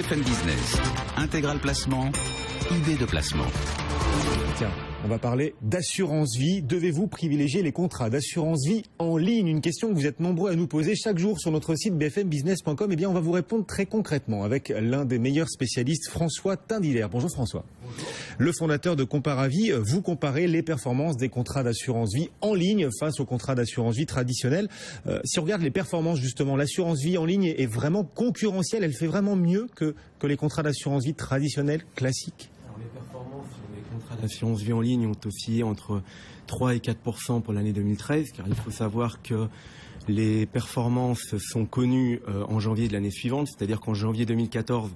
BFM Business, Intégral Placement, idée de placement. Tiens, on va parler d'assurance vie. Devez-vous privilégier les contrats d'assurance vie en ligne? Une question que vous êtes nombreux à nous poser chaque jour sur notre site bfmbusiness.com. Eh bien, on va vous répondre très concrètement avec l'un des meilleurs spécialistes, François Tindiller. Bonjour François. Bonjour. Le fondateur de Comparavis, vous comparez les performances des contrats d'assurance vie en ligne face aux contrats d'assurance vie traditionnels. Si on regarde les performances, justement, l'assurance vie en ligne est vraiment concurrentielle. Elle fait vraiment mieux que les contrats d'assurance vie traditionnels classiques. Alors, les performances sur les contrats d'assurance vie en ligne ont oscillé entre 3 et 4% pour l'année 2013, car il faut savoir que les performances sont connues en janvier de l'année suivante, c'est-à-dire qu'en janvier 2014,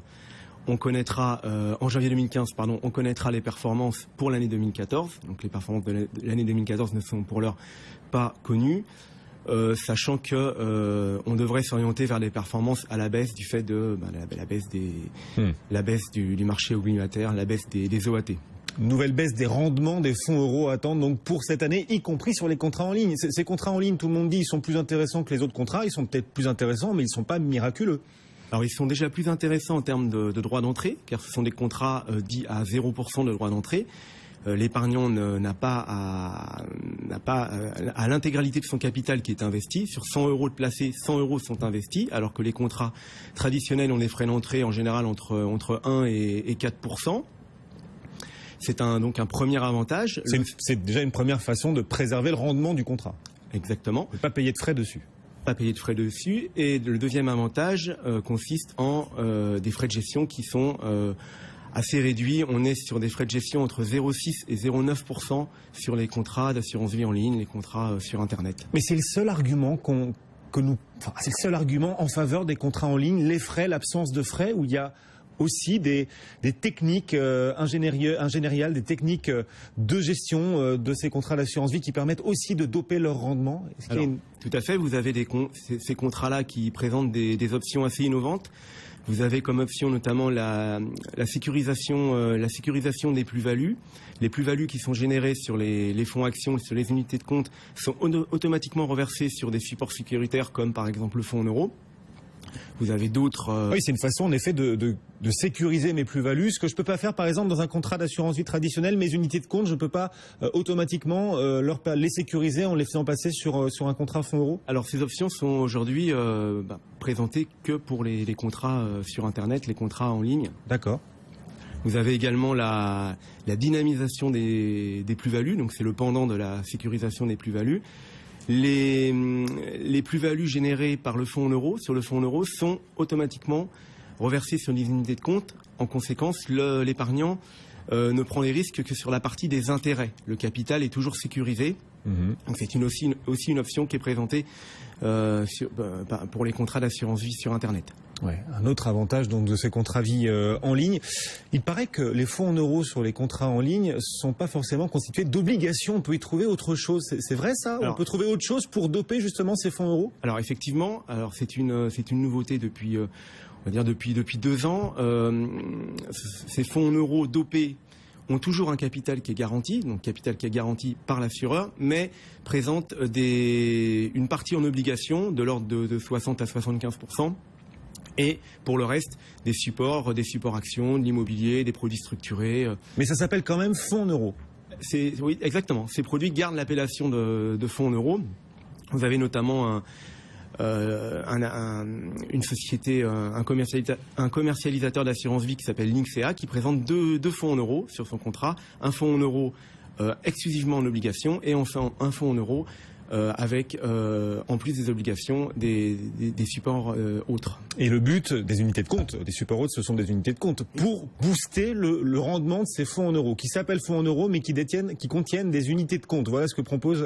on connaîtra, en janvier 2015, on connaîtra les performances pour l'année 2014. Donc les performances de l'année 2014 ne sont pour l'heure pas connues, sachant que on devrait s'orienter vers des performances à la baisse du fait de la baisse du marché obligataire, la baisse des OAT. Nouvelle baisse des rendements des fonds euros à attendre donc pour cette année, y compris sur les contrats en ligne. Ces contrats en ligne, tout le monde dit, ils sont plus intéressants que les autres contrats. Ils sont peut-être plus intéressants, mais ils ne sont pas miraculeux. Alors ils sont déjà plus intéressants en termes de droit d'entrée, car ce sont des contrats dits à 0% de droit d'entrée. L'épargnant n'a pas à l'intégralité de son capital qui est investi. Sur 100 euros de placé, 100 euros sont investis, alors que les contrats traditionnels ont des frais d'entrée en général entre 1 et 4%. C'est donc un premier avantage. C'est déjà une première façon de préserver le rendement du contrat. Exactement. Ne pas payer de frais dessus. Pas payer de frais dessus. Et le deuxième avantage consiste en des frais de gestion qui sont assez réduits. On est sur des frais de gestion entre 0,6 et 0,9% sur les contrats d'assurance vie en ligne, les contrats sur Internet. Mais c'est le seul argument c'est le seul argument en faveur des contrats en ligne, les frais, l'absence de frais, où il y a aussi des techniques ingénieriales, des techniques de gestion de ces contrats d'assurance vie qui permettent aussi de doper leur rendement. Tout à fait, vous avez ces contrats-là qui présentent des options assez innovantes. Vous avez comme option notamment la sécurisation des plus-values. Les plus-values qui sont générées sur les fonds actions, sur les unités de compte, sont automatiquement reversées sur des supports sécuritaires comme par exemple le fonds en euros. Vous avez d'autres... Oui, c'est une façon en effet de sécuriser mes plus-values. Ce que je ne peux pas faire par exemple dans un contrat d'assurance vie traditionnel, mes unités de compte, je ne peux pas automatiquement les sécuriser en les faisant passer sur un contrat fonds euros. Alors ces options sont aujourd'hui présentées que pour les contrats sur Internet, les contrats en ligne. D'accord. Vous avez également la dynamisation des plus-values, donc c'est le pendant de la sécurisation des plus-values. Les plus-values générées par le fonds en euros, sur le fonds en euros, sont automatiquement reversées sur les unités de compte. En conséquence, l'épargnant ne prend les risques que sur la partie des intérêts. Le capital est toujours sécurisé. Donc c'est aussi une option qui est présentée pour les contrats d'assurance vie sur Internet. Ouais, un autre avantage donc de ces contrats vie en ligne, il paraît que les fonds en euros sur les contrats en ligne sont pas forcément constitués d'obligations. On peut y trouver autre chose. C'est vrai ça? On peut trouver autre chose pour doper justement ces fonds euros? Alors effectivement, c'est une nouveauté depuis 2 ans. Ces fonds en euros dopés ont toujours un capital qui est garanti, donc capital qui est garanti par l'assureur, mais présentent une partie en obligation de l'ordre de 60 à 75%. Et pour le reste, des supports actions, de l'immobilier, des produits structurés. Mais ça s'appelle quand même fonds en euros. Oui, exactement. Ces produits gardent l'appellation de fonds en euros. Vous avez notamment une société, un commercialisateur d'assurance vie qui s'appelle Linksea, qui présente deux fonds en euros sur son contrat. Un fonds en euros exclusivement en obligation et enfin un fonds en euros avec en plus des obligations des supports autres. Et le but des unités de compte, des supports autres, ce sont des unités de compte pour booster le rendement de ces fonds en euros, qui s'appellent fonds en euros mais qui contiennent des unités de compte. Voilà ce que proposent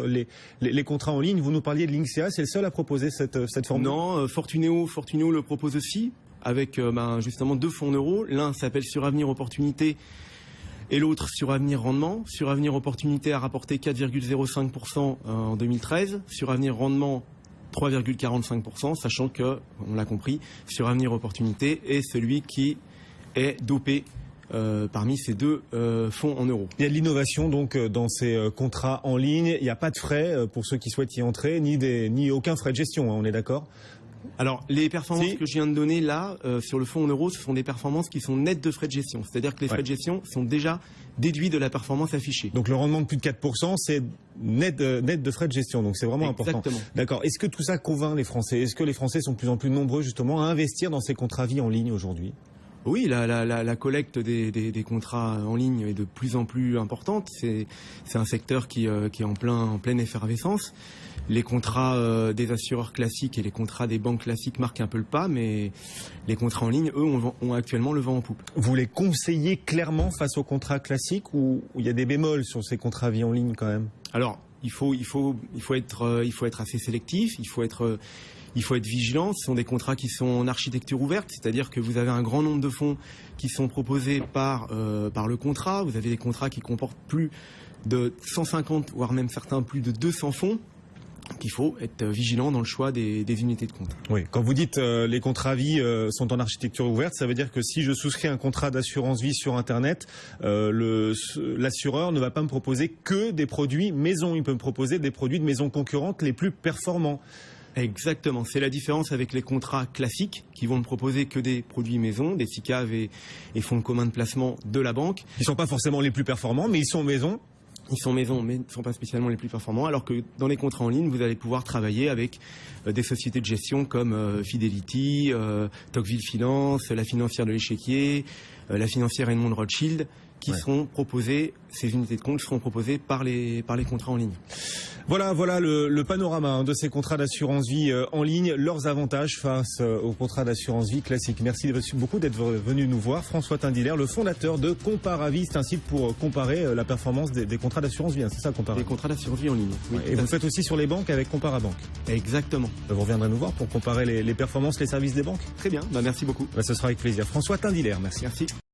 les contrats en ligne. Vous nous parliez de Linksea, c'est le seul à proposer cette formule? Non, Fortuneo le propose aussi avec justement 2 fonds en euros. L'un s'appelle Suravenir Opportunité et l'autre Suravenir Rendement. Suravenir Opportunité a rapporté 4,05% en 2013. Suravenir Rendement 3,45%, sachant que, on l'a compris, Suravenir Opportunité est celui qui est dopé parmi ces 2 fonds en euros. Il y a de l'innovation donc dans ces contrats en ligne. Il n'y a pas de frais pour ceux qui souhaitent y entrer, ni aucun frais de gestion, hein, on est d'accord? Alors, les performances Si. que je viens de donner là, sur le fonds en euros, ce sont des performances qui sont nettes de frais de gestion. C'est-à-dire que les frais de gestion sont déjà déduits de la performance affichée. Donc le rendement de plus de 4%, c'est net de frais de gestion. Donc c'est vraiment important. Exactement. D'accord. Est-ce que tout ça convainc les Français? Est-ce que les Français sont de plus en plus nombreux justement à investir dans ces contrats vie en ligne aujourd'hui? Oui, la collecte des contrats en ligne est de plus en plus importante. C'est un secteur qui est en pleine effervescence. Les contrats des assureurs classiques et les contrats des banques classiques marquent un peu le pas, mais les contrats en ligne, eux, ont actuellement le vent en poupe. Vous les conseillez clairement face aux contrats classiques ou il y a des bémols sur ces contrats vie en ligne quand même? Alors, il faut être assez sélectif, il faut être vigilant. Ce sont des contrats qui sont en architecture ouverte, c'est-à-dire que vous avez un grand nombre de fonds qui sont proposés par le contrat. Vous avez des contrats qui comportent plus de 150, voire même certains plus de 200 fonds. Donc il faut être vigilant dans le choix des unités de compte. Oui, quand vous dites les contrats vie sont en architecture ouverte, ça veut dire que si je souscris un contrat d'assurance vie sur Internet, l'assureur ne va pas me proposer que des produits maison, il peut me proposer des produits de maison concurrentes les plus performants. Exactement, c'est la différence avec les contrats classiques qui vont ne proposer que des produits maison, des SICAV et fonds communs de placement de la banque. Ils ne sont pas forcément les plus performants, mais ils sont maison. Ils sont maison, mais ne sont pas spécialement les plus performants, alors que dans les contrats en ligne, vous allez pouvoir travailler avec des sociétés de gestion comme Fidelity, Tocqueville Finance, la financière de l'Échiquier, la financière Edmond de Rothschild, qui seront proposées, ces unités de compte seront proposées par les contrats en ligne. Voilà le panorama de ces contrats d'assurance vie en ligne, leurs avantages face aux contrats d'assurance vie classiques. Merci beaucoup d'être venu nous voir. François Tindillaire, le fondateur de Comparavis, c'est un site pour comparer la performance des contrats d'assurance vie. C'est ça, Comparavis? Des contrats d'assurance vie en ligne. Oui, et vous le faites aussi sur les banques avec Comparabank. Exactement. Vous reviendrez nous voir pour comparer les performances, les services des banques? Très bien, merci beaucoup. Ce sera avec plaisir. François Tindillaire, merci. Merci.